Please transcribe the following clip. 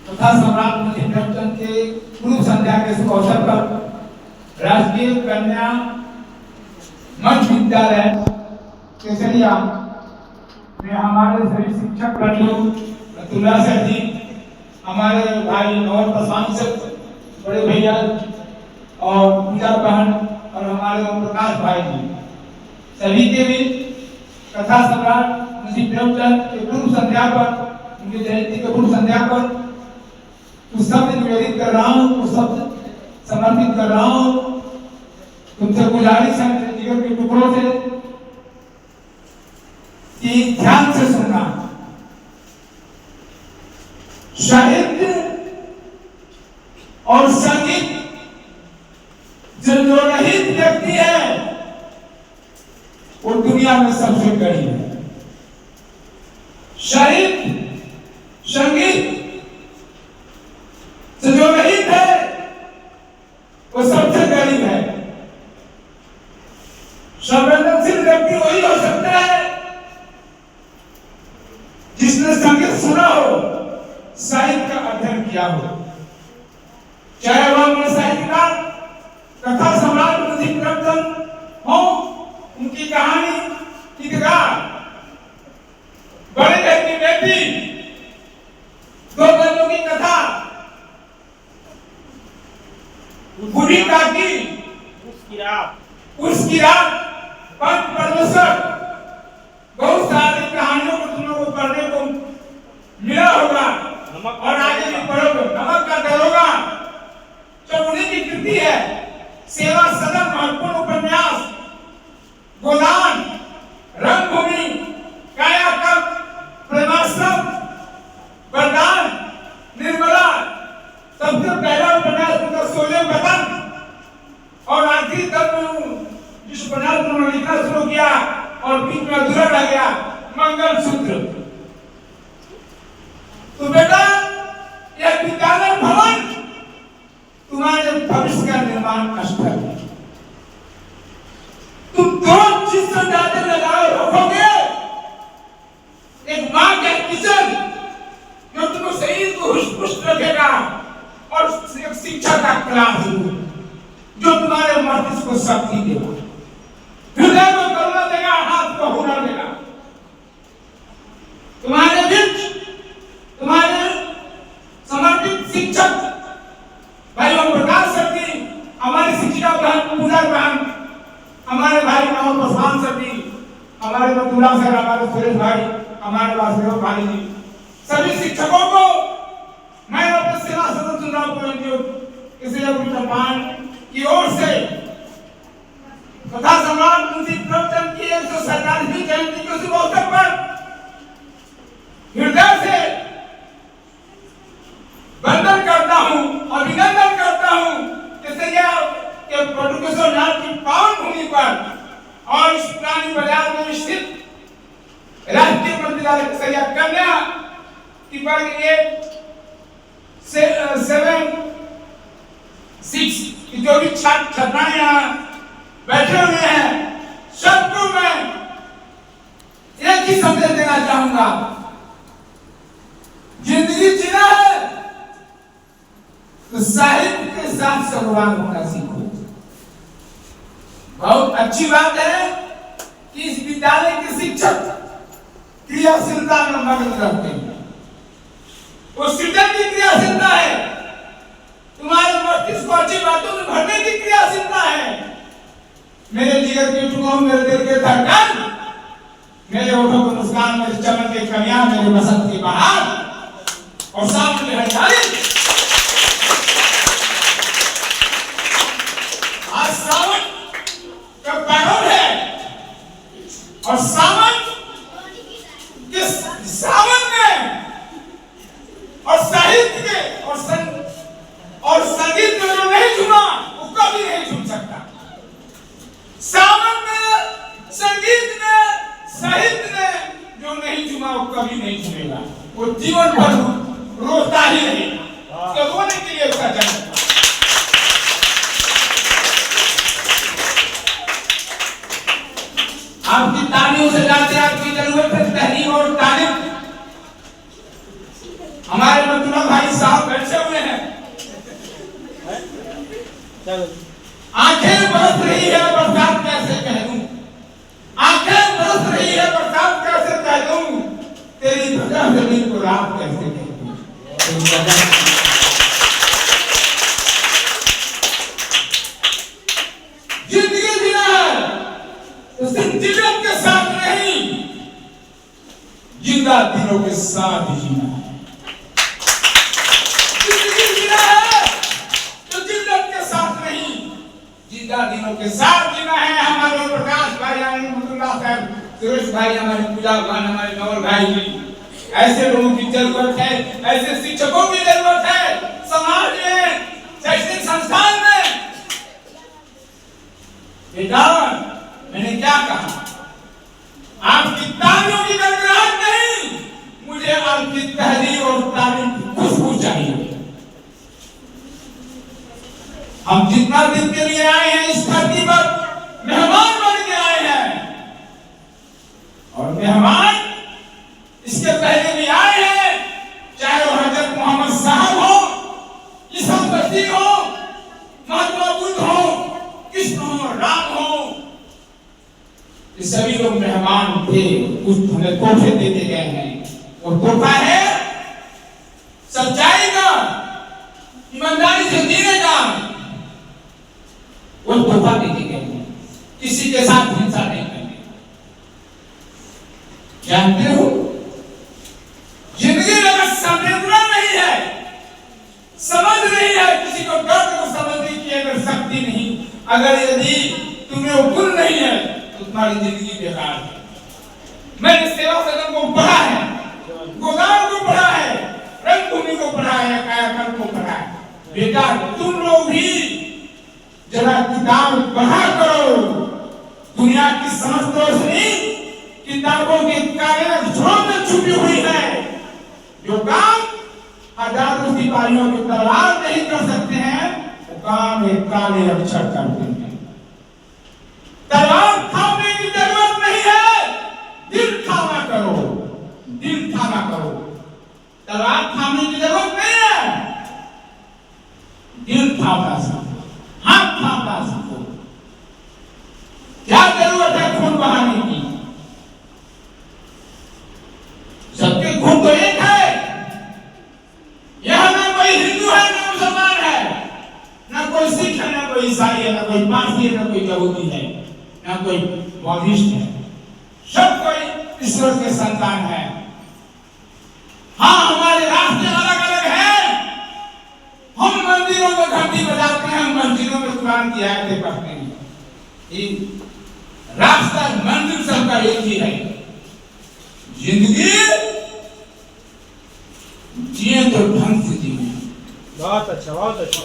तथा सम्राट मुंशी प्रेमचंद के पूर्व संध्या के शुभ अवसर पर राजकीय कन्या मंच विद्यालय केसरिया में हमारे सभी शिक्षक बंधु तुला सर जी, हमारे भाई और पासवान से बड़े भैया और पूजा बहन और हमारे ओम प्रकाश भाई जी, सभी के भी कथा सम्राट मुंशी प्रेमचंद के पूर्व संध्या पर, उनकी जयंती के पूर्व संध्या पर कुछ शब्द निवेदित कर रहा हूँ, कुछ शब्द समर्पित कर रहा हूँ। तुमसे गुजारिश है मेरे जीवन के टुकड़ों से कि ध्यान से सुनना। साहित्य और संगीत जो रहित व्यक्ति है वो दुनिया में सबसे गरीब है। साहित्य संगीत जो रहित है वो सबसे गरीब है। संवेदनशील व्यक्ति वही हो सकता है जिसने संगीत सुना हो, साहित्य का अध्ययन किया हो, चाहे वह साहित्यकार कथा सम्राट मुंशी प्रेमचंद हो, उनकी कहानी गीतकार, बड़े व्यक्ति बेटी, दो बच्चों की कथा, बूढ़ी काकी, उसकी रात, पंच परमेश्वर, बहुत सारी कहानियों को तुम लोगों को पढ़ने को मिला होगा और आगे भी पढ़ोगे। नमक का दरोगा जो उन्हीं की कृति है। सेवा सदन महत्वपूर्ण उपन्यास, गोदान, रंगभूमि, कायाकल्प, प्रेमाश्रम, वरदान, निर्मला, सबसे पहला उपन्यास उनका सोले वतन और आखिरी तक जिस उपन्यास उन्होंने लिखना शुरू किया और बीच में अधूरा रह गया, मंगलसूत्र। तो बेटा यह विद्यालय भवन तुम्हारे भविष्य का निर्माण स्थल है। तुम दो चीज से ज्यादा लगाओ रखोगे, एक माँ का किचन जो तुमको शरीर को हुष्ट रखेगा और एक शिक्षा का क्लासरूम जो तुम्हारे मस्तिष्क को शक्ति देगा, हृदय को करुणा देगा, हाथ को हुनर देगा। तुम्हारे बीच तुम्हारे समर्पित शिक्षक भाई ओम प्रकाश सर जी, हमारी शिक्षिका बहन पूजा बहन, हमारे भाई राम पासवान सर जी, हमारे मधुरा सर, हमारे सुरेश भाई, हमारे वासुदेव भाई जी, सभी शिक्षकों को मैं अपने सेवा सदन चुनाव की ओर से कथा सम्राट मुंशी प्रेमचंद की 147वीं जयंती के शुभ अवसर पर हृदय से वंदन करता हूँ, अभिनंदन करता हूँ कि प्रोफेसर नाथ की पावन भूमि पर और इस पुरानी बाजार में स्थित राजकीय मध्य विद्यालय केसरिया कन्या की वर्ग 7-6 की जो भी छात्र छात्राएं यहाँ बैठे हुए हैं, सबको मैं एक ही संदेश देना चाहूंगा। जिंदगी जीना है तो साहित्य के साथ संवाद होना सीखो। बहुत अच्छी बात है कि इस विद्यालय के शिक्षक क्रियाशीलता में मग्न रहते हैं। वो सृजन की क्रियाशीलता है, तुम्हारे मस्तिष्क को अच्छी बातों में भरने की क्रियाशीलता है। मेरे जिगर के टुकड़ों, मेरे दिल के धड़कन, मेरे होठों की मुस्कान, मेरे चमन के कमियां, मेरे बसंत की बहार और सावन की हरियाली। आज सावन का पैरोल है और सावन में और साहित्य के और संगीत में जो नहीं झूमा वो कभी नहीं झूम सकता। सावन में, संगीत में, साहित्य में जो नहीं झूमा वो कभी नहीं झूमेगा। वो जीवन भर रोता ही रहेगा। तो रोने के लिए उसका जन्म। आपकी तालियों से जाते आपकी जरूरत है तहरीर और तारीफ। हमारे मतुला भाई साहब बैठे हुए हैं, आंखें बरस रही है बरसात कैसे कह दूं, आंखें बरस रही है बरसात कैसे कह दूं, तेरी वजह से दिन को रात कैसे कह दूं। जिंदगी जीना है तो सिर्फ दिलों के साथ नहीं, जिंदा दिलों के साथ जीना है। जिंदगी जीना है तो दिलों के साथ नहीं, जिंदा दिलों के साथ जीना है। हमारे प्रकाश भाई, हमारे मुतुल्ला साहब, सुरेश भाई, हमारे पूजा भाई, हमारे नवल भाई जी, ऐसे लोगों की जरूरत है, ऐसे शिक्षकों की जरूरत है समाज में, शैक्षणिक संस्थान में। बेटा मैंने क्या कहा, आपकी तालियों की गड़गड़ाहट नहीं, मुझे आपकी तहरीर और तारीफ की खुशबू चाहिए। हम जितना दिन के लिए आए हैं इस धरती पर मेहमान बन के आए हैं, और मेहमान इसके पहले भी आए हैं, चाहे वो हजरत मोहम्मद साहब हो, ईसा मसीह हो, महात्मा बुद्ध हो, कृष्ण हो, राम हो, ये सभी लोग मेहमान थे। कुछ हमें तोहफे देते गए हैं, वो तोहफा है सच्चाई का, ईमानदारी से जीने का, वो तोहफा देते गए हैं। किसी के साथ हिंसा नहीं करनी। जानते हो जिंदगी में अगर संवेदना नहीं है, समझ नहीं है, किसी को दर्द को समझने की अगर शक्ति नहीं, अगर यदि तुम्हें वो गुण नहीं है तो तुम्हारी जिंदगी बेकार है। मैंने सेवा सदन को पढ़ा है, गोदाम को पढ़ा है, रंगभूमि को पढ़ा है, कायाकल्प को पढ़ा है। बेटा तुम लोग भी जरा किताब पढ़ा करो, दुनिया की समझ रोशनी किताबों के काले अक्षरों में छुपी हुई है। जो काम हजारों सिपाहियों की तलवार नहीं कर सकते हैं, वो काम एक काले अक्षर करते हैं। तलवार थामने की जरूरत नहीं है, दिल थामा करो, दिल थामा करो। तलवार थामने की जरूरत नहीं है, दिल थामना सीखो, हाथ थामना सीखो। क्या जरूरत है खून बहाने की? सबके खून तो एक है। यहां ना कोई हिंदू है, ना मुसलमान है, ना कोई सिख है, ना कोई ईसाई है, ना कोई पारसी है, ना कोई यहूदी है, ना कोई बौद्धिस्ट है। सब कोई ईश्वर के संतान है। हाँ, हमारे रास्ते अलग अलग हैं। हम मंदिरों में घंटी बजाते हैं, मस्जिदों में कुरान की आयतें पढ़ते हैं। रास्ता मंदिर सबका एक ही है। जिंदगी जिए तो ढंग से जिए। बहुत अच्छा, बहुत अच्छा।